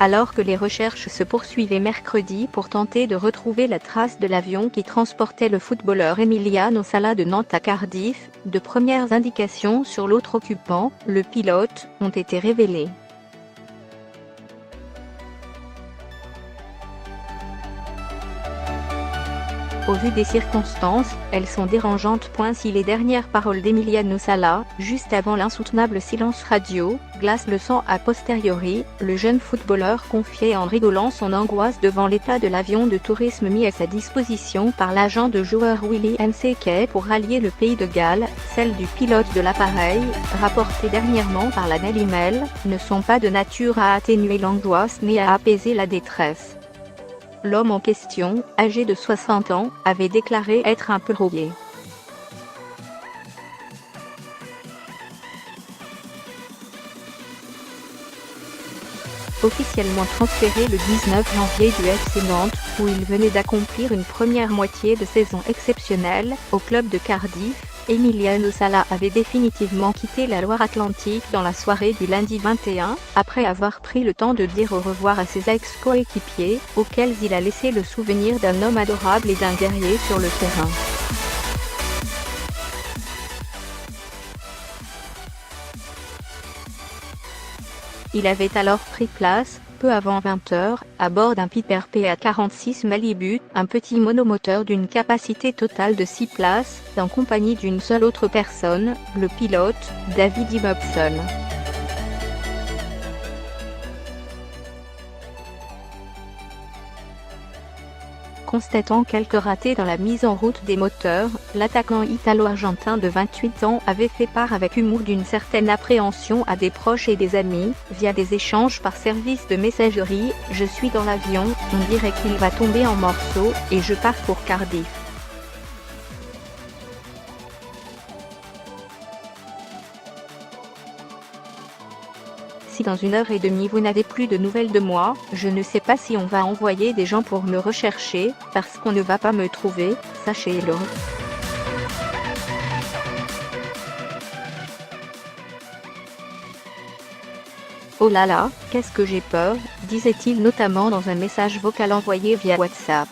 alors que les recherches se poursuivaient mercredi pour tenter de retrouver la trace de l'avion qui transportait le footballeur Emiliano Sala de Nantes à Cardiff. De premières indications sur l'autre occupant, le pilote, ont été révélées. Au vu des circonstances, elles sont dérangeantes. Si les dernières paroles d'Emiliano Sala, juste avant l'insoutenable silence radio, glacent le sang a posteriori, le jeune footballeur confiait en rigolant son angoisse devant l'état de l'avion de tourisme mis à sa disposition par l'agent de joueur Willy Nseke pour rallier le pays de Galles. Celles du pilote de l'appareil, rapportées dernièrement par la Daily Mail, ne sont pas de nature à atténuer l'angoisse ni à apaiser la détresse. L'homme en question, âgé de 60 ans, avait déclaré être un peu rouillé. Officiellement transféré le 19 janvier du FC Nantes, où il venait d'accomplir une première moitié de saison exceptionnelle, au club de Cardiff, Emiliano Sala avait définitivement quitté la Loire-Atlantique dans la soirée du lundi 21, après avoir pris le temps de dire au revoir à ses ex-coéquipiers, auxquels il a laissé le souvenir d'un homme adorable et d'un guerrier sur le terrain. Il avait alors pris place, peu avant 20 h, à bord d'un Piper PA46 Malibu, un petit monomoteur d'une capacité totale de 6 places, en compagnie d'une seule autre personne, le pilote, David Ibbotson. Constatant quelques ratés dans la mise en route des moteurs, l'attaquant italo-argentin de 28 ans avait fait part avec humour d'une certaine appréhension à des proches et des amis, via des échanges par service de messagerie. « Je suis dans l'avion, on dirait qu'il va tomber en morceaux, et je pars pour Cardiff. Si dans 1h30 vous n'avez plus de nouvelles de moi, je ne sais pas si on va envoyer des gens pour me rechercher, parce qu'on ne va pas me trouver, sachez-le. » Oh là là, qu'est-ce que j'ai peur, disait-il notamment dans un message vocal envoyé via WhatsApp.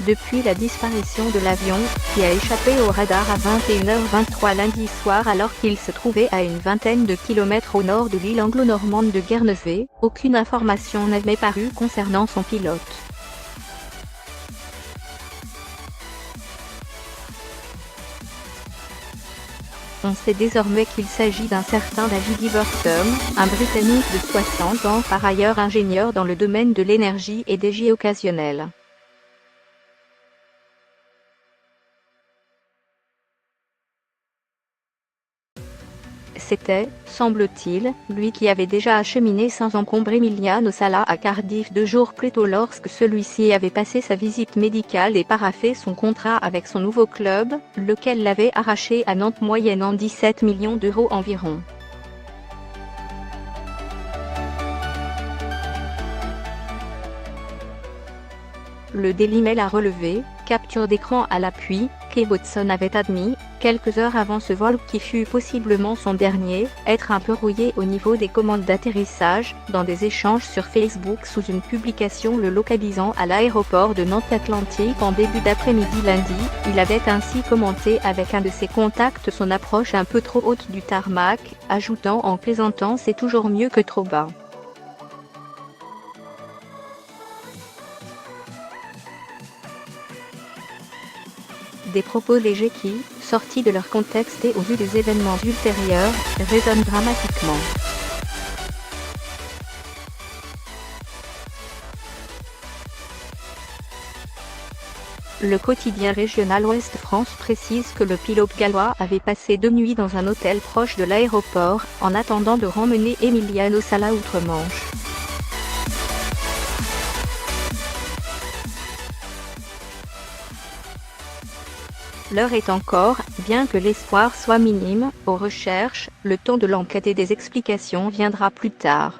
Depuis la disparition de l'avion, qui a échappé au radar à 21h23 lundi soir alors qu'il se trouvait à une vingtaine de kilomètres au nord de l'île anglo-normande de Guernesey, aucune information n'avait paru concernant son pilote. On sait désormais qu'il s'agit d'un certain David Ibbotson, un Britannique de 60 ans par ailleurs ingénieur dans le domaine de l'énergie et des J occasionnels. C'était, semble-t-il, lui qui avait déjà acheminé sans encombre Emiliano Sala à Cardiff 2 jours plus tôt lorsque celui-ci avait passé sa visite médicale et paraphé son contrat avec son nouveau club, lequel l'avait arraché à Nantes moyennant 17 millions d'euros environ. Le Daily Mail a relevé, capture d'écran à l'appui, qu'Ibbotson avait admis, quelques heures avant ce vol qui fut possiblement son dernier, être un peu rouillé au niveau des commandes d'atterrissage, dans des échanges sur Facebook sous une publication le localisant à l'aéroport de Nantes-Atlantique en début d'après-midi lundi. Il avait ainsi commenté avec un de ses contacts son approche un peu trop haute du tarmac, ajoutant en plaisantant « c'est toujours mieux que trop bas ». Des propos légers qui, sortis de leur contexte et au vu des événements ultérieurs, résonnent dramatiquement. Le quotidien régional Ouest France précise que le pilote gallois avait passé 2 nuits dans un hôtel proche de l'aéroport, en attendant de remmener Emiliano Sala outre-Manche. L'heure est encore, bien que l'espoir soit minime, aux recherches. Le temps de l'enquête et des explications viendra plus tard.